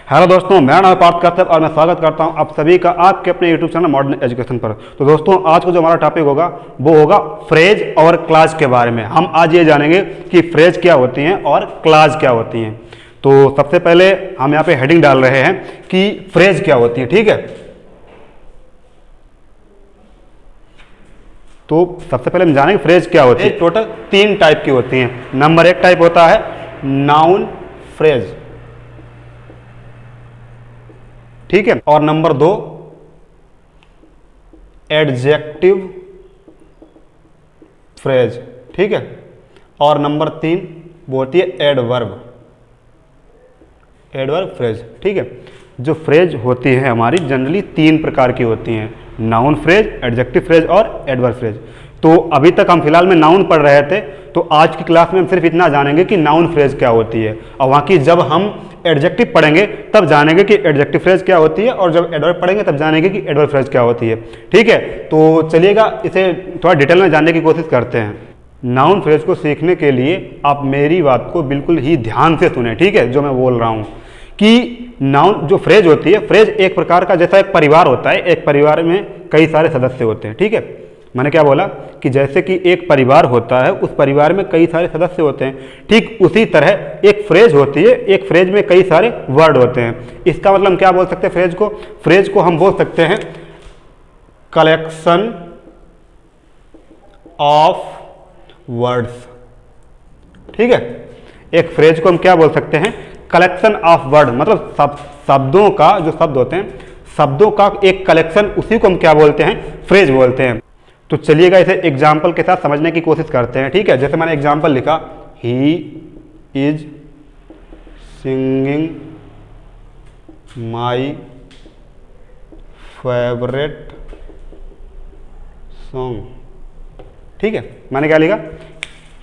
Hello दोस्तों, मेरा नाम है पार्थ कश्यप और मैं स्वागत करता हूं आप सभी का आपके अपने यूट्यूब चैनल मॉडर्न एजुकेशन पर। तो दोस्तों, आज को जो हमारा टॉपिक होगा वो होगा फ्रेज और क्लास के बारे में। हम आज ये जानेंगे कि फ्रेज क्या होती हैं और क्लास क्या होती हैं। तो सबसे पहले हम यहाँ पे हेडिंग डाल रहे हैं कि फ्रेज क्या होती है। ठीक है, तो सबसे पहले हम जानेंगे फ्रेज क्या होती है। टोटल 3 टाइप की होती हैं। नंबर 1 टाइप होता है नाउन फ्रेज, ठीक है, और नंबर 2 एडजेक्टिव फ्रेज, ठीक है, और नंबर 3 वो होती है एडवर्ब फ्रेज। ठीक है, जो फ्रेज होती है हमारी जनरली 3 प्रकार की होती हैं, नाउन फ्रेज, एडजेक्टिव फ्रेज और एडवर्ब फ्रेज। तो अभी तक हम फिलहाल में नाउन पढ़ रहे थे, तो आज की क्लास में हम सिर्फ इतना जानेंगे कि नाउन फ्रेज क्या होती है, और वहाँ की जब हम एडजेक्टिव पढ़ेंगे तब जानेंगे कि एडजेक्टिव फ्रेज क्या होती है, और जब एडवर्ब पढ़ेंगे तब जानेंगे कि एडवर्ब फ्रेज क्या होती है। ठीक है, तो चलिएगा इसे थोड़ा डिटेल में जानने की कोशिश करते हैं। नाउन फ्रेज को सीखने के लिए आप मेरी बात को बिल्कुल ही ध्यान से सुने, ठीक है, जो मैं बोल रहा हूँ कि नाउन जो फ्रेज होती है, फ्रेज एक प्रकार का जैसा एक परिवार होता है, एक परिवार में कई सारे सदस्य होते हैं। ठीक है, मैंने क्या बोला कि जैसे कि एक परिवार होता है, उस परिवार में कई सारे सदस्य होते हैं, ठीक उसी तरह एक फ्रेज होती है, एक फ्रेज में कई सारे वर्ड होते हैं। इसका मतलब हम क्या बोल सकते हैं फ्रेज को हम बोल सकते हैं कलेक्शन ऑफ वर्ड्स। ठीक है, एक फ्रेज को हम क्या बोल सकते हैं कलेक्शन ऑफ वर्ड, मतलब शब्दों का, जो शब्द होते हैं शब्दों का एक कलेक्शन, उसी को हम क्या बोलते हैं फ्रेज बोलते हैं। तो चलिएगा इसे एग्जाम्पल के साथ समझने की कोशिश करते हैं। ठीक है, जैसे मैंने एग्जाम्पल लिखा, he is singing my favourite song. ठीक है, मैंने क्या लिखा,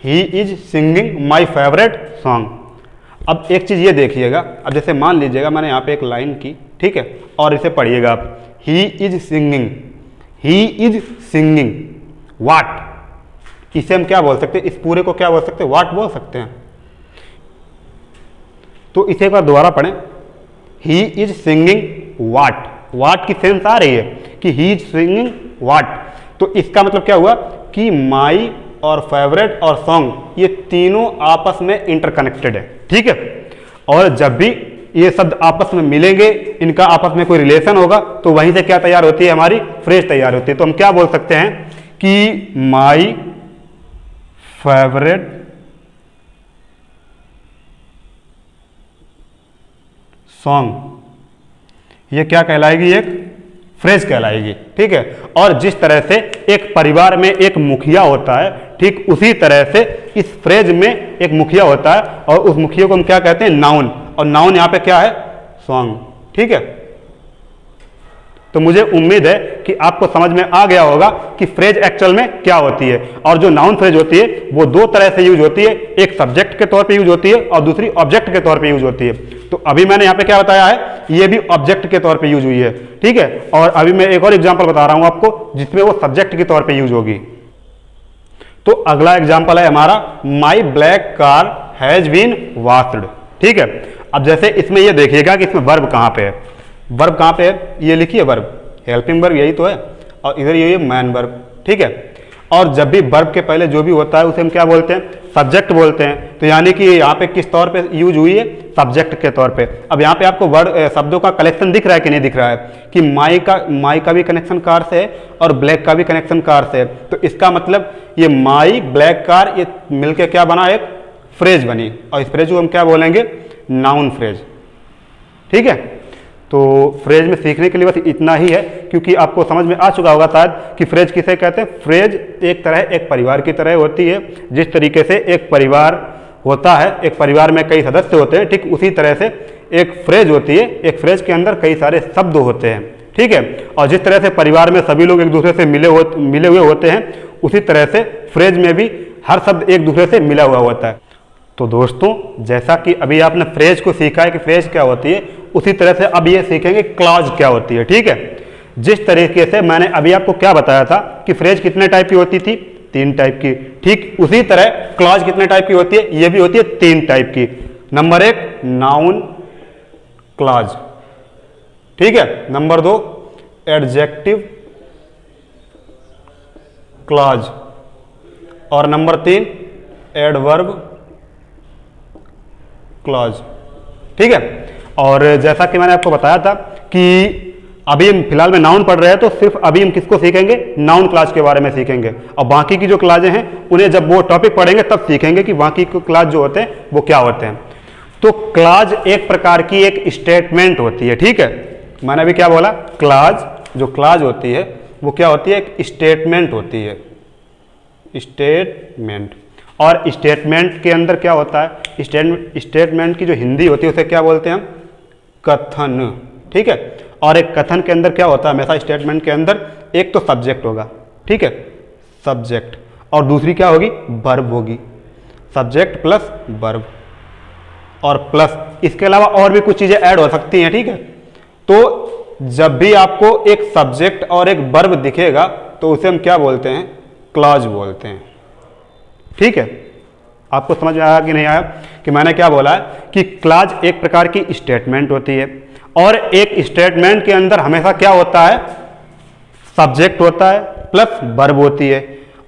he is singing my favourite song. अब एक चीज ये देखिएगा, अब जैसे मान लीजिएगा मैंने यहाँ पे एक लाइन की, ठीक है, और इसे पढ़िएगा आप, ही इज सिंगिंग वाट। इसे हम क्या बोल सकते हैं, इस पूरे को क्या बोल सकते हैं, वाट बोल सकते हैं। तो इसे एक बार दोबारा पढ़ें, ही इज सिंगिंग वाट की सेंस आ रही है कि ही इज सिंगिंग वाट। तो इसका मतलब क्या हुआ कि माई और फेवरेट और सॉन्ग ये तीनों आपस में इंटरकनेक्टेड है। ठीक है, और जब भी ये शब्द आपस में मिलेंगे, इनका आपस में कोई रिलेशन होगा, तो वहीं से क्या तैयार होती है, हमारी फ्रेज तैयार होती है। तो हम क्या बोल सकते हैं कि माई फेवरेट सॉन्ग, ये क्या कहलाएगी, एक फ्रेज कहलाएगी। ठीक है, और जिस तरह से एक परिवार में एक मुखिया होता है, ठीक उसी तरह से इस फ्रेज में एक मुखिया होता है, और उस मुखिया को हम क्या कहते हैं, नाउन, और नाउन यहाँ पे क्या है, सॉन्ग। ठीक है, तो मुझे उम्मीद है कि आपको समझ में आ गया होगा कि फ्रेज एक्चुअल में क्या होती है। और जो नाउन फ्रेज होती है वो 2 तरह से यूज होती है, एक सब्जेक्ट के तौर पे यूज होती है और दूसरी ऑब्जेक्ट के तौर पे यूज होती है। तो अभी मैंने यहाँ पे क्या बताया है, ये भी ऑब्जेक्ट के तौर पे यूज हुई है। ठीक है, और अभी मैं एक और एग्जाम्पल बता रहा हूँ आपको जिसमें वो सब्जेक्ट के तौर पर यूज होगी। तो अगला एग्जाम्पल है हमारा, my black car has been washed. ठीक है, अब जैसे इसमें ये देखिएगा कि इसमें वर्ब कहाँ पे है, वर्ब कहाँ पे है, ये लिखिए वर्ब, हेल्पिंग वर्ब यही तो है, और इधर ये मैन वर्ब। ठीक है, और जब भी वर्ब के पहले जो भी होता है उसे हम क्या बोलते हैं, सब्जेक्ट बोलते हैं। तो यानी कि यहाँ पे किस तौर पे यूज हुई है, सब्जेक्ट के तौर पे। अब यहाँ पे आपको वर्ड शब्दों का कलेक्शन दिख रहा है कि नहीं दिख रहा है, कि माई का भी कनेक्शन कार से है और ब्लैक का भी कनेक्शन कार से है। तो इसका मतलब ये माई ब्लैक कार ये मिलके क्या बना, एक फ्रेज बनी, और इस फ्रेज को हम क्या बोलेंगे, नाउन फ्रेज। ठीक है, तो फ्रेज में सीखने के लिए बस इतना ही है, क्योंकि आपको समझ में आ चुका होगा शायद कि फ्रेज किसे कहते हैं। फ्रेज एक तरह एक परिवार की तरह होती है, जिस तरीके से एक परिवार होता है, एक परिवार में कई सदस्य होते हैं, ठीक उसी तरह से एक फ्रेज होती है, एक फ्रेज के अंदर कई सारे शब्द होते हैं। ठीक है, और जिस तरह से परिवार में सभी लोग एक दूसरे से मिले हुए होते हैं, उसी तरह से फ्रेज में भी हर शब्द एक दूसरे से मिला हुआ होता है। तो दोस्तों, जैसा कि अभी आपने फ्रेज को सीखा है कि फ्रेज क्या होती है, उसी तरह से अब ये सीखेंगे क्लॉज क्या होती है। ठीक है, जिस तरीके से मैंने अभी आपको क्या बताया था कि फ्रेज कितने टाइप की होती थी, 3 टाइप की, ठीक उसी तरह क्लॉज कितने टाइप की होती है, ये भी होती है 3 टाइप की। Number 1 noun clause. ठीक है, नंबर 2 एडजेक्टिव क्लॉज, और नंबर 3 एडवर्ब क्लॉज। ठीक है, और जैसा कि मैंने आपको बताया था कि अभी हम फिलहाल में नाउन पढ़ रहे हैं, तो सिर्फ अभी हम किसको सीखेंगे, नाउन क्लॉज के बारे में सीखेंगे, और बाकी की जो क्लॉजें हैं उन्हें जब वो टॉपिक पढ़ेंगे तब सीखेंगे कि बाकी के क्लॉज जो होते हैं वो क्या होते हैं। तो क्लॉज एक प्रकार की एक स्टेटमेंट होती है। ठीक है, मैंने अभी क्या बोला, क्लॉज, जो क्लॉज होती है वो क्या होती है, एक स्टेटमेंट होती है, स्टेटमेंट। और स्टेटमेंट के अंदर क्या होता है, स्टेटमेंट की जो हिंदी होती है उसे क्या बोलते हैं हम, कथन। ठीक है, और एक कथन के अंदर क्या होता है, हमेशा स्टेटमेंट के अंदर एक तो सब्जेक्ट होगा, ठीक है, सब्जेक्ट, और दूसरी क्या होगी, वर्ब होगी, सब्जेक्ट प्लस वर्ब, और प्लस इसके अलावा और भी कुछ चीजें ऐड हो सकती हैं। ठीक है, तो जब भी आपको एक सब्जेक्ट और एक वर्ब दिखेगा तो उसे हम क्या बोलते हैं, क्लॉज बोलते हैं। ठीक है, आपको समझ में आया कि नहीं आया कि मैंने क्या बोला है कि क्लॉज एक प्रकार की स्टेटमेंट होती है, और एक स्टेटमेंट के अंदर हमेशा क्या होता है, सब्जेक्ट होता है प्लस वर्ब होती है,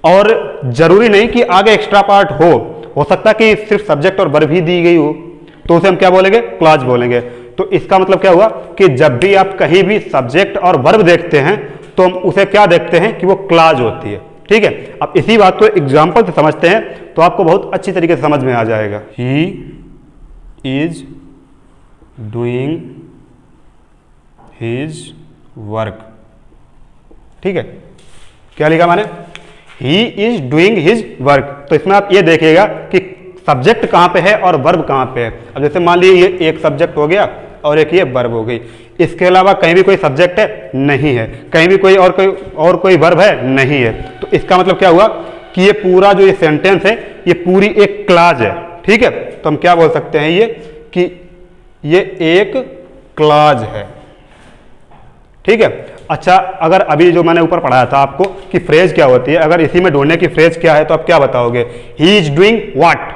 और जरूरी नहीं कि आगे एक्स्ट्रा पार्ट हो सकता है कि सिर्फ सब्जेक्ट और वर्ब ही दी गई हो, तो उसे हम क्या बोलेंगे, क्लॉज बोलेंगे। तो इसका मतलब क्या हुआ कि जब भी आप कहीं भी सब्जेक्ट और वर्ब देखते हैं तो हम उसे क्या देखते हैं कि वो क्लॉज होती है। ठीक है, अब इसी बात को एग्जाम्पल से समझते हैं तो आपको बहुत अच्छी तरीके से समझ में आ जाएगा। He is doing his work. ठीक है, क्या लिखा मैंने, he is doing his work. तो इसमें आप ये देखिएगा कि सब्जेक्ट कहाँ पे है और वर्ब कहाँ पे है। अब जैसे मान लीजिए ये एक सब्जेक्ट हो गया और एक ये वर्ब हो गई, इसके अलावा कहीं भी कोई सब्जेक्ट है नहीं है, कहीं भी कोई कोई वर्ब है नहीं है, तो इसका मतलब क्या हुआ कि ये पूरा जो ये सेंटेंस है ये पूरी एक क्लॉज है। ठीक है, तो हम क्या बोल सकते हैं ये कि ये एक क्लॉज है। ठीक है, अच्छा, अगर अभी जो मैंने ऊपर पढ़ाया था आपको कि फ्रेज क्या होती है, अगर इसी में ढूंढने की फ्रेज क्या है तो आप क्या बताओगे, ही इज डूइंग व्हाट,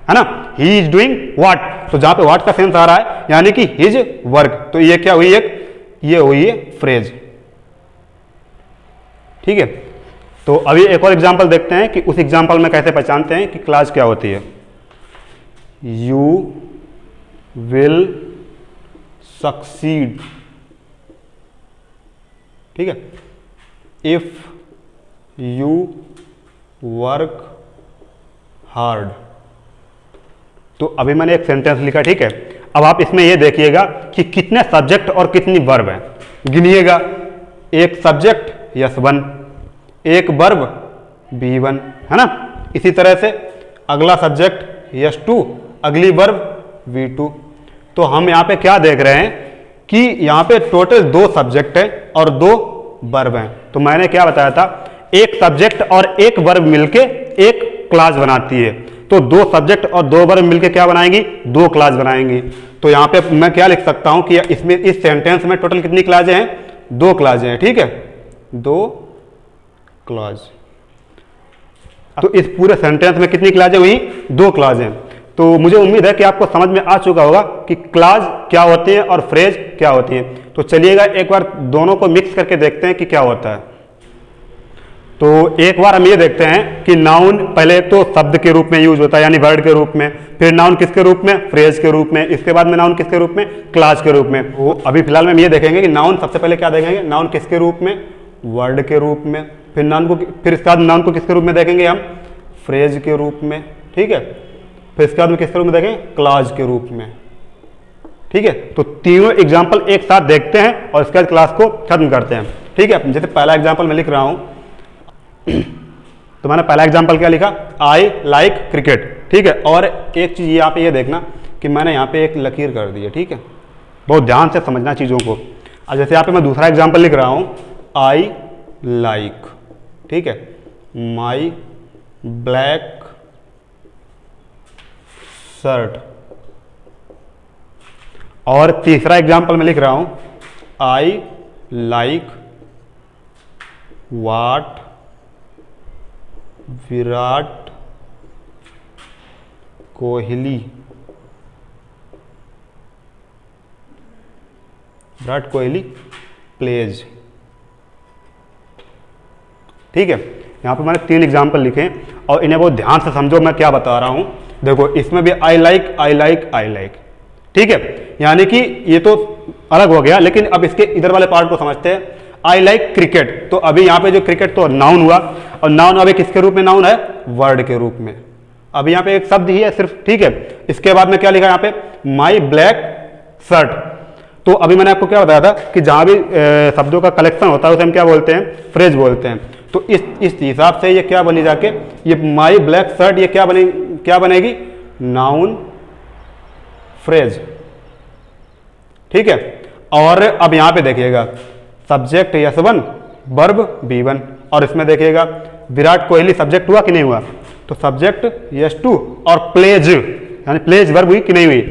है ना, ही इज डूइंग व्हाट, तो जहां पे व्हाट का सेंस आ रहा है यानी कि हिज वर्क, तो ये क्या हुई, ये हुई है फ्रेज। ठीक है, तो अभी एक और एग्जांपल देखते हैं कि उस एग्जांपल में कैसे पहचानते हैं कि क्लॉज क्या होती है। You will succeed. ठीक है, इफ यू वर्क हार्ड। तो अभी मैंने एक सेंटेंस लिखा। ठीक है, अब आप इसमें ये देखिएगा कि कितने सब्जेक्ट और कितनी वर्ब हैं, गिनिएगा। एक सब्जेक्ट यस1, एक वर्ब बी1, है ना, इसी तरह से अगला सब्जेक्ट यस2, अगली वर्ब वी2। तो हम यहाँ पे क्या देख रहे हैं कि यहाँ पे टोटल 2 सब्जेक्ट है और 2 वर्ब हैं। तो मैंने क्या बताया था, एक सब्जेक्ट और एक वर्ब मिलके एक क्लॉज बनाती है, तो 2 सब्जेक्ट और 2 वर्ब मिलके क्या बनाएंगी, 2 क्लॉज बनाएंगी। तो यहाँ पे मैं क्या लिख सकता हूँ कि इसमें इस सेंटेंस में टोटल कितनी क्लॉजें हैं, 2 क्लॉजें हैं। ठीक है, 2 क्लॉज। तो इस पूरे सेंटेंस में कितनी क्लॉजें हुई, 2 क्लॉजें। तो मुझे उम्मीद है कि आपको समझ में आ चुका होगा कि क्लॉज क्या होती है और फ्रेज क्या होती है। तो चलिएगा एक बार दोनों को मिक्स करके देखते हैं कि क्या होता है। तो एक बार हम ये देखते हैं कि नाउन पहले तो शब्द के रूप में यूज होता है यानी वर्ड के रूप में, फिर नाउन किसके रूप में, फ्रेज के रूप में, इसके बाद में नाउन किसके रूप में, क्लॉज के रूप में। वो अभी फिलहाल में हम ये देखेंगे कि नाउन सबसे पहले क्या देखेंगे, नाउन किसके रूप में, वर्ड के रूप में, फिर नाउन को, फिर इसके बाद नाउन को किसके रूप में देखेंगे हम, फ्रेज के रूप में। ठीक है, फिर इसके बाद में किसके रूप में देखेंगे, क्लॉज के रूप में। ठीक है, तो तीनों एग्जाम्पल एक साथ देखते हैं और इसके बाद क्लास को खत्म करते हैं। ठीक है, जैसे पहला एग्जाम्पल मैं लिख रहा हूं तो मैंने पहला एग्जाम्पल क्या लिखा, आई लाइक क्रिकेट। ठीक है, और एक चीज यहाँ पे ये देखना कि मैंने यहाँ पे एक लकीर कर दी है। ठीक है, बहुत ध्यान से समझना चीजों को। अब जैसे यहाँ पे मैं दूसरा एग्जाम्पल लिख रहा हूं, आई लाइक, ठीक है, माई ब्लैक शर्ट। और तीसरा एग्जाम्पल मैं लिख रहा हूं, I like what Virat Kohli Virat Kohli plays. ठीक है, यहाँ पे मैंने 3 एग्जाम्पल लिखे हैं और इन्हें बहुत ध्यान से समझो मैं क्या बता रहा हूँ। देखो इसमें भी I like I like I like, ठीक है, यानी कि ये तो अलग हो गया, लेकिन अब इसके इधर वाले पार्ट को समझते हैं। आई लाइक क्रिकेट, तो अभी यहाँ पे जो क्रिकेट तो नाउन हुआ, और नाउन अभी किसके रूप में नाउन है? वर्ड के रूप में। अभी यहाँ पे एक शब्द ही है सिर्फ, ठीक है। इसके बाद में क्या लिखा है यहाँ पे? My black shirt. तो अभी मैंने आपको क्या बताया था कि जहाँ भी शब्दों का कलेक्शन होता है उसे हम क्या बोलते हैं? फ्रेज बोलते हैं। तो इस हिसाब से ये क्या बनी जाके, ये माई ब्लैक शर्ट ये क्या बनेगी? नाउन फ्रेज, ठीक है। और अब यहां पे देखिएगा सब्जेक्ट S1 वर्ब V1, और इसमें देखिएगा विराट कोहली सब्जेक्ट हुआ कि नहीं हुआ? तो सब्जेक्ट S2 और प्लेज, यानी प्लेज वर्ब हुई कि नहीं हुई?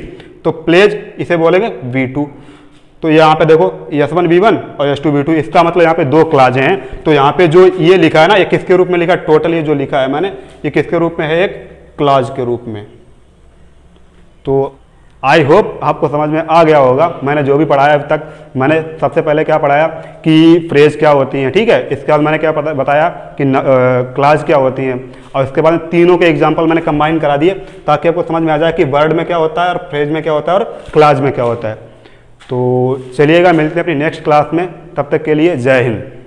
तो प्लेज इसे बोलेंगे V2। तो यहाँ पे देखो S1 V1 और S2 V2, इसका मतलब यहाँ पे 2 क्लाज हैं। तो यहाँ पे जो ये लिखा है ना, ये किसके रूप में लिखा है? टोटल ये जो लिखा है मैंने, ये किसके रूप में है? एक क्लाज के रूप में। तो आई होप आपको समझ में आ गया होगा। मैंने जो भी पढ़ाया अभी तक, मैंने सबसे पहले क्या पढ़ाया कि फ्रेज क्या होती हैं, ठीक है। इसके बाद मैंने क्या बताया कि क्लाज क्या होती हैं, और इसके बाद तीनों के एग्जांपल मैंने कंबाइन करा दिए ताकि आपको समझ में आ जाए कि वर्ड में क्या होता है और फ्रेज में क्या होता है और क्लाज में क्या होता है। तो चलिएगा, मिलते हैं अपनी नेक्स्ट क्लास में, तब तक के लिए जय हिंद।